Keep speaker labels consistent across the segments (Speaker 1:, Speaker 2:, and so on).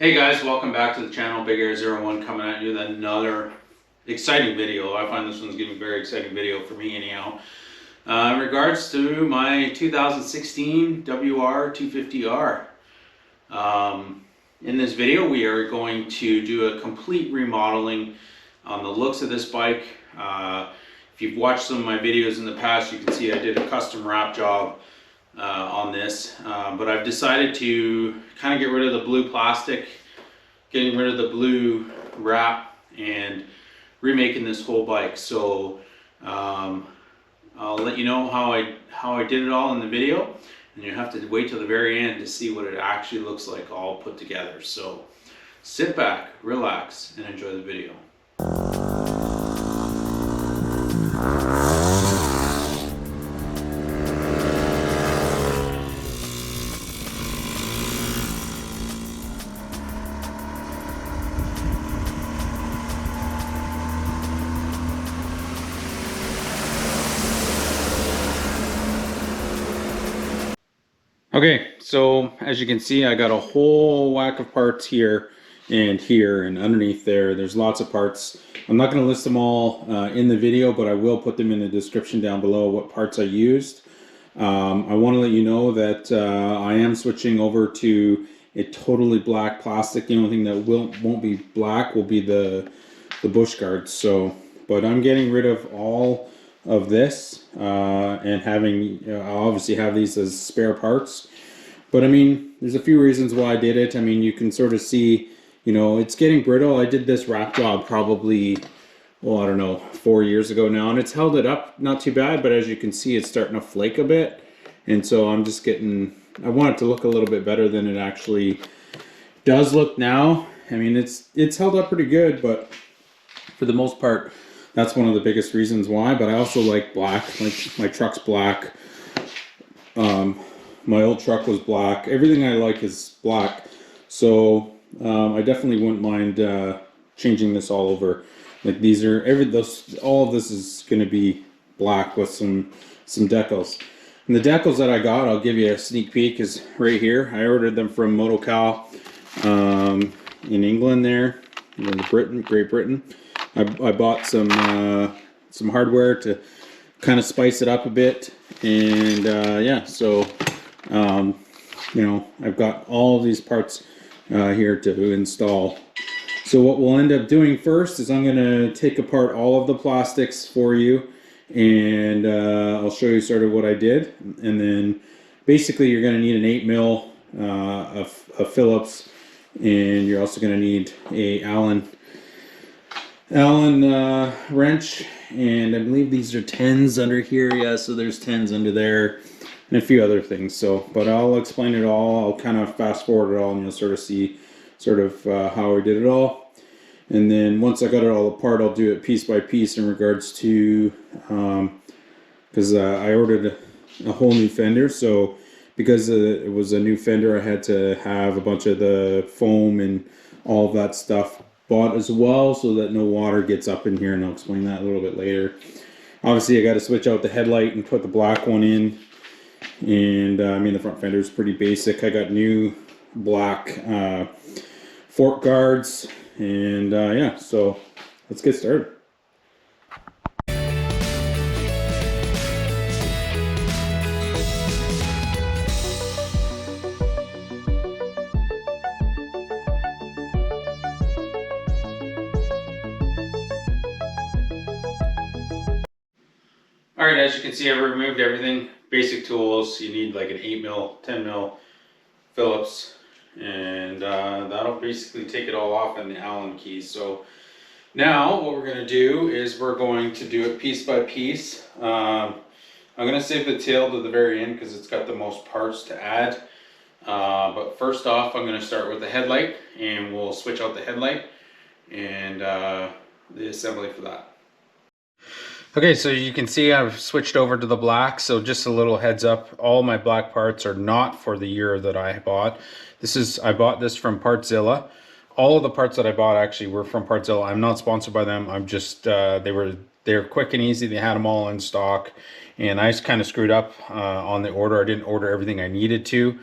Speaker 1: Hey guys, welcome back to the channel. Big Air 01 coming at you with another exciting video. I find this one's gonna be a very exciting video for me anyhow. In regards to my 2016 WR250R. In this video we are going to do a complete remodeling on the looks of this bike. If you've watched some of my videos in the past, you can see I did a custom wrap job on this, but I've decided to kind of get rid of the blue plastic, getting rid of the blue wrap, and remaking this whole bike. So I'll let you know how I did it all in the video, and you have to wait till the very end to see what it actually looks like all put together. So sit back, relax, and enjoy the video. Okay, so as you can see, I got a whole whack of parts here and underneath there. There's lots of parts. I'm not going to list them all in the video, but I will put them in the description down below what parts I used. I want to let you know that I am switching over to a totally black plastic. The only thing that won't be black will be the bush guards. So, but I'm getting rid of all of this and having I'll obviously have these as spare parts. But I mean, there's a few reasons why I did it. I mean, you can sort of see, you know, it's getting brittle. I did this wrap job probably, well, I don't know, 4 years ago now, and it's held it up not too bad, but as you can see, it's starting to flake a bit. And so I'm just getting, I want it to look a little bit better than it actually does look now. I mean, it's held up pretty good, but for the most part, that's one of the biggest reasons why. But I also like black. Like, my truck's black. My old truck was black. Everything I like is black. So I definitely wouldn't mind changing this all over. Like, these are all of this is going to be black with some decals. And the decals that I got, I'll give you a sneak peek, is right here. I ordered them from Motocal in England there, in Great Britain. I bought some hardware to kind of spice it up a bit, and yeah, so you know, I've got all of these parts here to install. So what we'll end up doing first is I'm going to take apart all of the plastics for you, and I'll show you sort of what I did. And then basically you're going to need an 8mm of Phillips, and you're also going to need a Allen wrench, and I believe these are 10s under here. Yeah, so there's 10s under there, and a few other things. So, but I'll explain it all. I'll kind of fast forward it all, and you'll sort of see how I did it all. And then once I got it all apart, I'll do it piece by piece in regards to because I ordered a whole new fender. So because it was a new fender, I had to have a bunch of the foam and all of that stuff bought as well, so that no water gets up in here, and I'll explain that a little bit later. Obviously I got to switch out the headlight and put the black one in, and I mean, the front fender is pretty basic. I got new black fork guards, and yeah, so let's get started. Alright, as you can see, I've removed everything. Basic tools, you need like an 8mm, 10mm Phillips, and that'll basically take it all off, and the Allen keys. So now what we're going to do is we're going to do it piece by piece. I'm going to save the tail to the very end because it's got the most parts to add. But first off, I'm going to start with the headlight, and we'll switch out the headlight and the assembly for that. Okay, so you can see I've switched over to the black. So just a little heads up, all my black parts are not for the year that I bought. I bought this from Partzilla. All of the parts that I bought actually were from Partzilla. I'm not sponsored by them. I'm just they were quick and easy. They had them all in stock, and I just kind of screwed up on the order. I didn't order everything I needed to.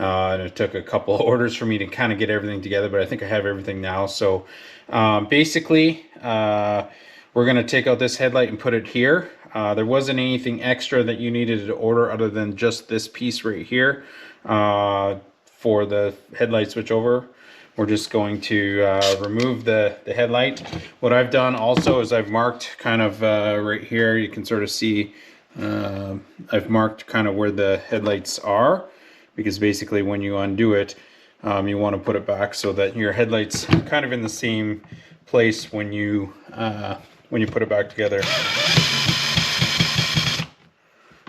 Speaker 1: And it took a couple of orders for me to kind of get everything together, but I think I have everything now. So basically, we're going to take out this headlight and put it here. There wasn't anything extra that you needed to order other than just this piece right here for the headlight switchover. We're just going to remove the headlight. What I've done also is I've marked kind of right here, you can sort of see I've marked kind of where the headlights are, because basically when you undo it, you want to put it back so that your headlight's kind of in the same place when you put it back together.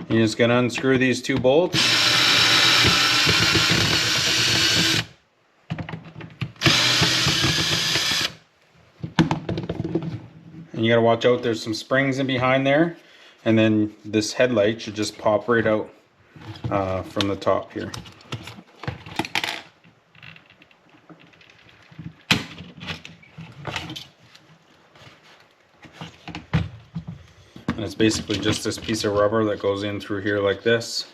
Speaker 1: You're just gonna unscrew these two bolts. And you gotta watch out, there's some springs in behind there, and then this headlight should just pop right out from the top here. And it's basically just this piece of rubber that goes in through here like this.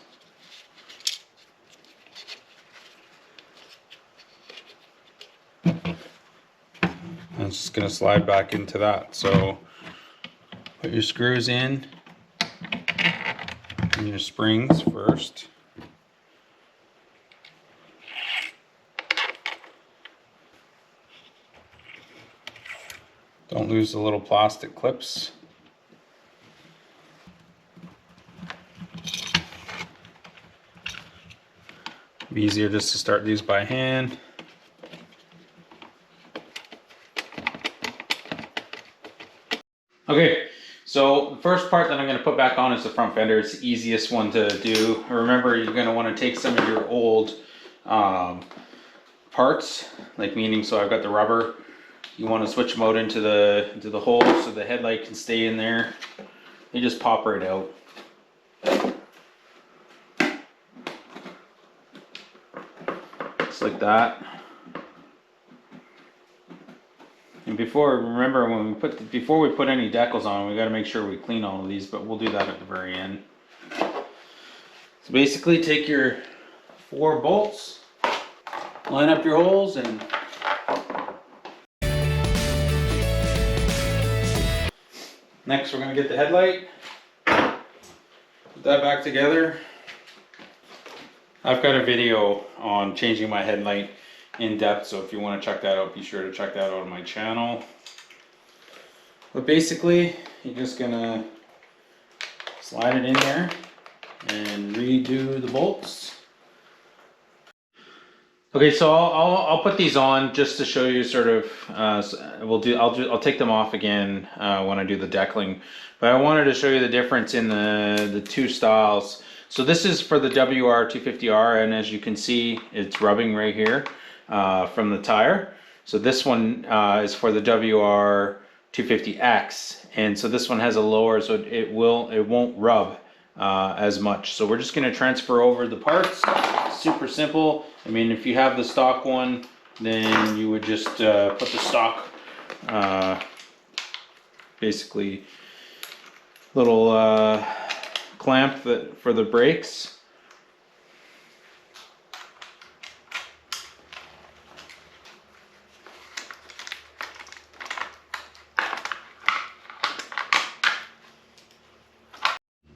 Speaker 1: And it's just going to slide back into that. So put your screws in and your springs first. Don't lose the little plastic clips. Be easier just to start these by hand. Okay, so the first part that I'm going to put back on is the front fender. It's the easiest one to do. Remember, you're going to want to take some of your old parts, like meaning, so I've got the rubber. You want to switch them out into the hole so the headlight can stay in there. They just pop right out. Just like that. And remember when before we put any decals on, we got to make sure we clean all of these, but we'll do that at the very end. So basically, take your 4 bolts, line up your holes, and next we're going to get the headlight, put that back together. I've got a video on changing my headlight in depth, so if you want to check that out, be sure to check that out on my channel. But basically, you're just going to slide it in there and redo the bolts. Okay, so I'll put these on just to show you sort of. I'll take them off again when I do the decaling. But I wanted to show you the difference in the two styles. So this is for the WR250R, and as you can see, it's rubbing right here from the tire. So this one is for the WR250X, and so this one has a lower, so it won't rub as much. So we're just going to transfer over the parts. Super simple. I mean, if you have the stock one, then you would just put the stock basically little clamp for the brakes.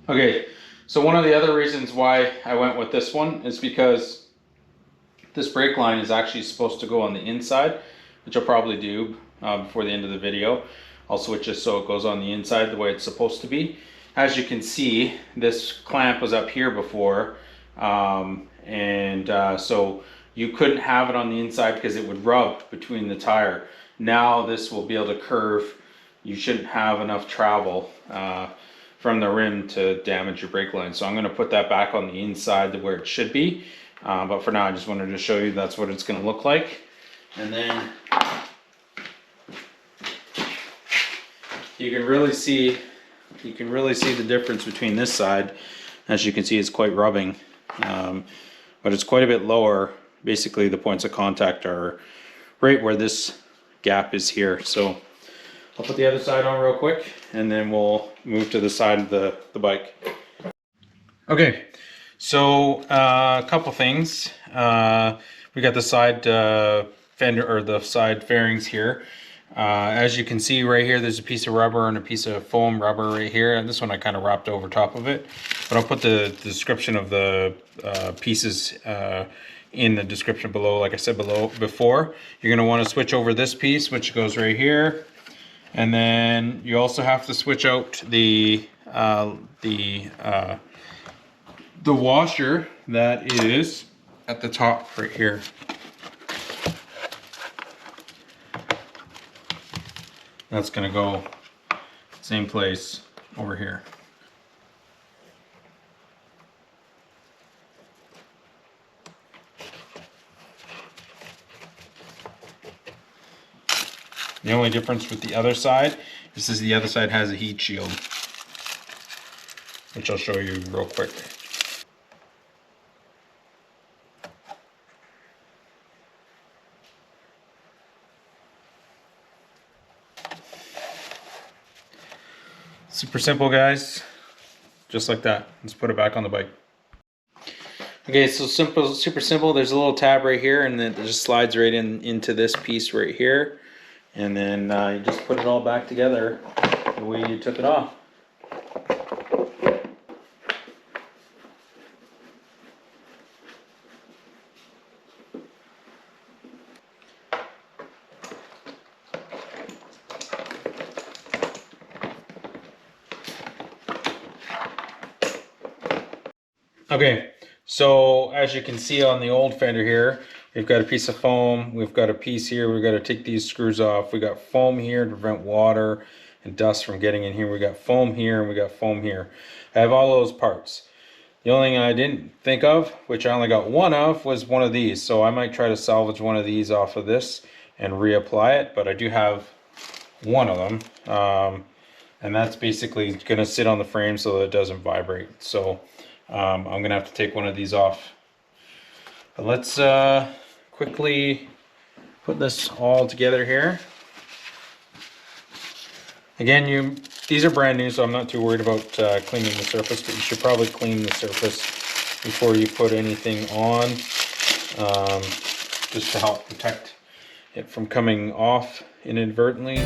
Speaker 1: Okay, so one of the other reasons why I went with this one is because this brake line is actually supposed to go on the inside, which I'll probably do before the end of the video. I'll switch it so it goes on the inside the way it's supposed to be. As you can see, this clamp was up here before, so you couldn't have it on the inside because it would rub between the tire. Now this will be able to curve. You shouldn't have enough travel from the rim to damage your brake line. So I'm going to put that back on the inside to where it should be. But for now, I just wanted to show you that's what it's going to look like. And then you can really see the difference between this side. As you can see, it's quite rubbing, but it's quite a bit lower. Basically, the points of contact are right where this gap is here. So I'll put the other side on real quick, and then we'll move to the side of the bike. Okay. So a couple things. We got the side fender or the side fairings here. As you can see right here, there's a piece of rubber and a piece of foam rubber right here. And this one I kind of wrapped over top of it. But I'll put the description of the pieces in the description below. Like I said before, you're going to want to switch over this piece, which goes right here. And then you also have to switch out the washer that is at the top right here. That's going to go same place over here. The only difference with the other side is the other side has a heat shield, which I'll show you real quick. Super simple, guys. Just like that. Let's put it back on the bike. Okay, so simple, super simple. There's a little tab right here, and then it just slides right into this piece right here. And then you just put it all back together the way you took it off. Okay, so as you can see on the old fender here, we've got a piece of foam, we've got a piece here, we've got to take these screws off. We got foam here to prevent water and dust from getting in here. We got foam here and we got foam here. I have all those parts. The only thing I didn't think of, which I only got one of, was one of these. So I might try to salvage one of these off of this and reapply it, but I do have one of them. And that's basically going to sit on the frame so that it doesn't vibrate. So I'm going to have to take one of these off. But let's quickly put this all together here. Again, these are brand new, so I'm not too worried about cleaning the surface, but you should probably clean the surface before you put anything on, just to help protect it from coming off inadvertently.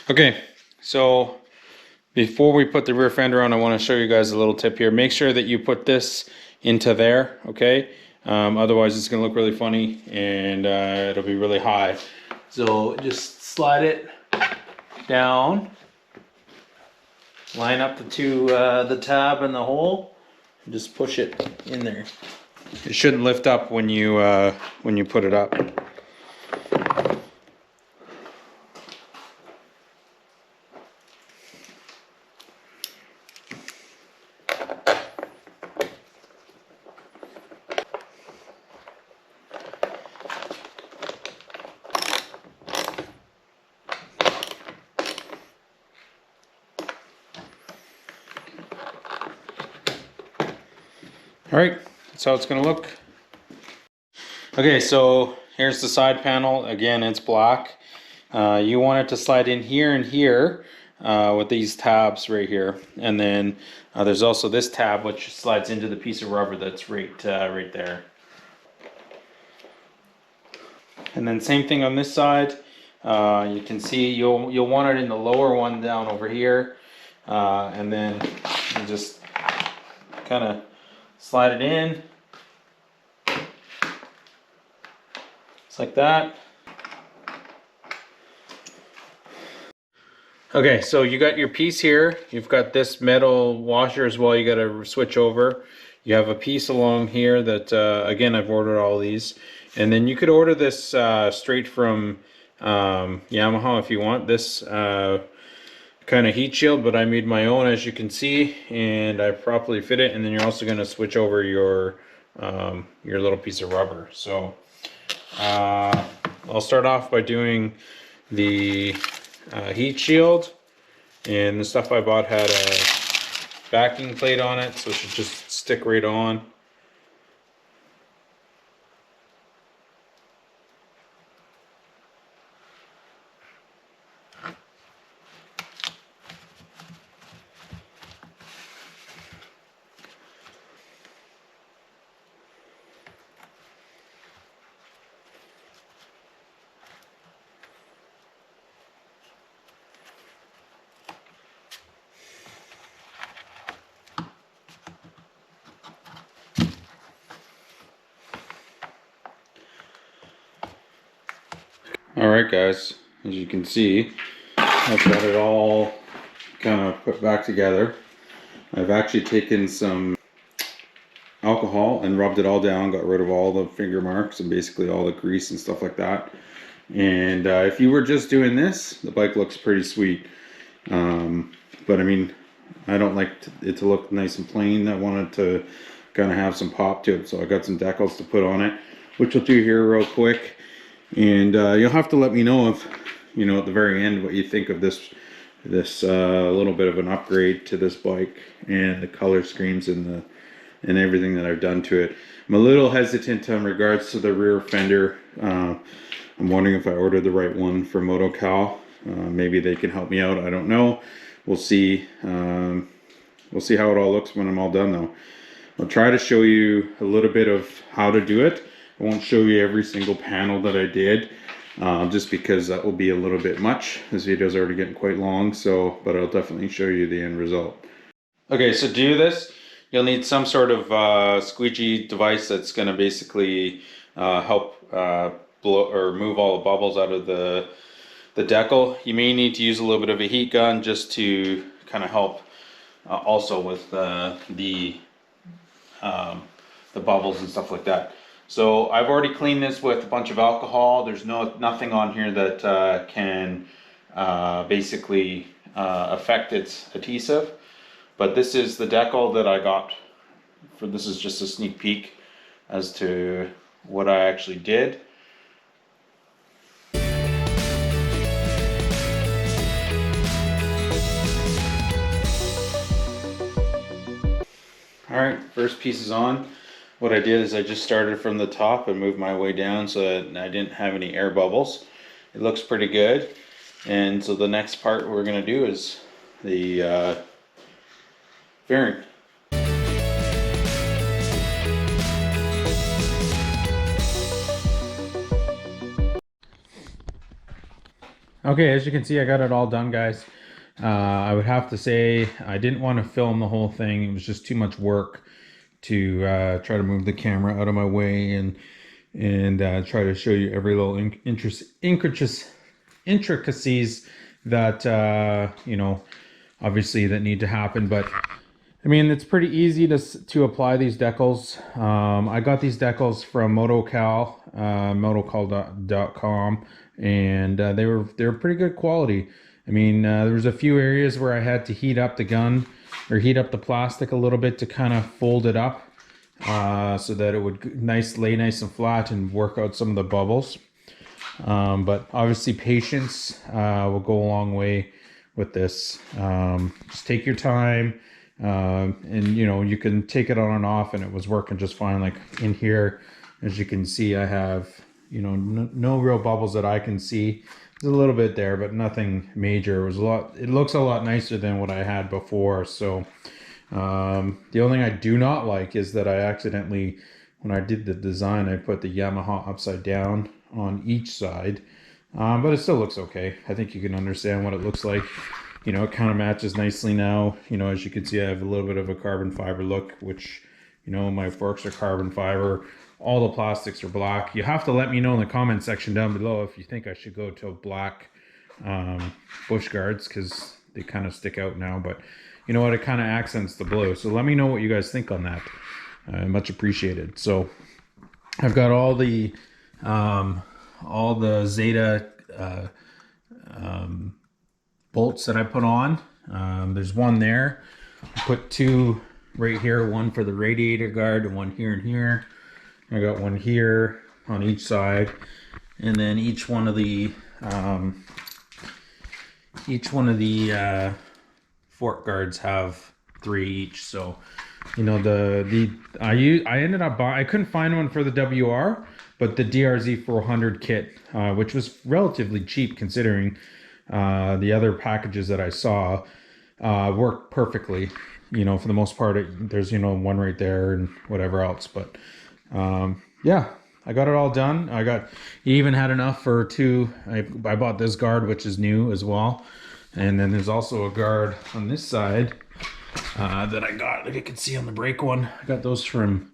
Speaker 1: Okay, so before we put the rear fender on, I want to show you guys a little tip here. Make sure that you put this into there, okay? Otherwise it's going to look really funny and it'll be really high. So just slide it down, line up the tab and the hole, and just push it in there. It shouldn't lift up when you put it up. All right, that's how it's gonna look. Okay, so here's the side panel. Again, it's black. You want it to slide in here and here with these tabs right here. And then there's also this tab which slides into the piece of rubber that's right there. And then same thing on this side. You can see you'll want it in the lower one down over here. And then you just kind of slide it in, just like that. Okay, so you got your piece here. You've got this metal washer as well. You got to switch over. You have a piece along here that, again, I've ordered all these. And then you could order this straight from Yamaha if you want this kind of heat shield, but I made my own, as you can see, and I properly fit it. And then you're also going to switch over your little piece of rubber. So I'll start off by doing the heat shield, and the stuff I bought had a backing plate on it, so it should just stick right on. Alright guys, as you can see, I've got it all kind of put back together. I've actually taken some alcohol and rubbed it all down, got rid of all the finger marks and basically all the grease and stuff like that. And if you were just doing this, the bike looks pretty sweet. But I mean, I don't like it to look nice and plain. I wanted to kind of have some pop to it, so I got some decals to put on it, which we'll do here real quick. And you'll have to let me know if, you know, at the very end what you think of this little bit of an upgrade to this bike and the color schemes and everything that I've done to it. I'm a little hesitant in regards to the rear fender. I'm wondering if I ordered the right one for MotoCal. Maybe they can help me out. I don't know. We'll see. We'll see how it all looks when I'm all done though. I'll try to show you a little bit of how to do it. I won't show you every single panel that I did, just because that will be a little bit much. This video is already getting quite long, so but I'll definitely show you the end result. Okay, so to do this, you'll need some sort of squeegee device that's going to basically help blow or move all the bubbles out of the decal. You may need to use a little bit of a heat gun just to kind of help also with the bubbles and stuff like that. So I've already cleaned this with a bunch of alcohol. There's nothing on here that can basically affect its adhesive. But this is the decal that I got. This is just a sneak peek as to what I actually did. Alright, first piece is on. What I did is I just started from the top and moved my way down so that I didn't have any air bubbles. It looks pretty good. And so the next part we're going to do is the fairing. Okay, as you can see, I got it all done, guys. I would have to say I didn't want to film the whole thing. It was just too much work to try to move the camera out of my way and try to show you every little intricacies that you know, obviously that need to happen. But I mean, it's pretty easy to apply these decals. I got these decals from MotoCal, motocal.com, and they were pretty good quality. I mean, there was a few areas where I had to heat up the gun or heat up the plastic a little bit to kind of fold it up so that it would lay nice and flat and work out some of the bubbles. But obviously patience will go a long way with this. Just take your time, and you know, you can take it on and off, and it was working just fine. Like in here, as you can see, I have, you know, no real bubbles that I can see. There's a little bit there, but nothing major. It looks a lot nicer than what I had before. So the only thing I do not like is that I accidentally, when I did the design, I put the Yamaha upside down on each side, but it still looks okay. I think you can understand what it looks like. You know, it kind of matches nicely now. You know, as you can see, I have a little bit of a carbon fiber look, which, you know, my forks are carbon fiber. All the plastics are black. You have to let me know in the comment section down below if you think I should go to black bush guards, because they kind of stick out now. But you know what? It kind of accents the blue. So let me know what you guys think on that. Much appreciated. So I've got all the Zeta bolts that I put on. There's one there. I put two right here, one for the radiator guard and one here and here. I got one here on each side, and then each one of the fork guards have 3 each. So, you know, I ended up buying, I couldn't find one for the WR, but the DRZ 400 kit, which was relatively cheap considering the other packages that I saw, worked perfectly. You know, for the most part, there's, you know, one right there and whatever else. But yeah, I got it all done. You even had enough for 2. I bought this guard, which is new as well. And then there's also a guard on this side that I got, like you can see on the brake one. I got those from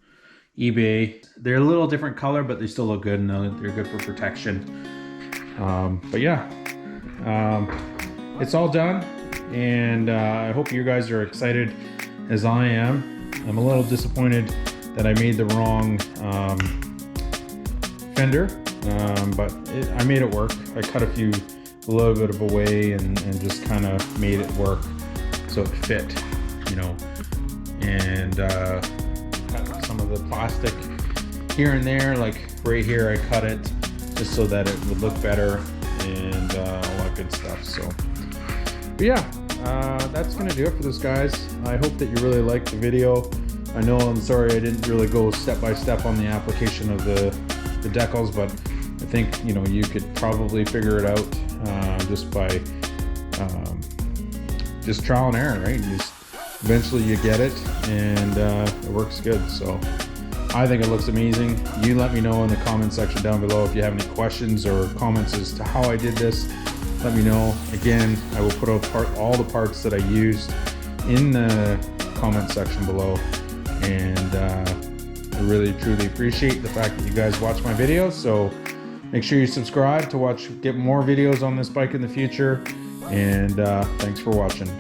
Speaker 1: eBay. They're a little different color, but they still look good, and they're good for protection. But yeah, it's all done, and I hope you guys are excited as I am. I'm a little disappointed that I made the wrong fender, but I made it work. I cut a little bit of away and just kind of made it work so it fit, you know, and cut some of the plastic here and there, like right here I cut it just so that it would look better and all that good stuff. So, but yeah, that's gonna do it for this, guys. I hope that you really liked the video. I know I'm sorry I didn't really go step by step on the application of the decals, but I think, you know, you could probably figure it out just by just trial and error, right? Just eventually you get it, and it works good. So I think it looks amazing. You let me know in the comment section down below if you have any questions or comments as to how I did this. Let me know. Again, I will put out all the parts that I used in the comment section below, and I really truly appreciate the fact that you guys watch my videos. So make sure you subscribe to get more videos on this bike in the future, and thanks for watching.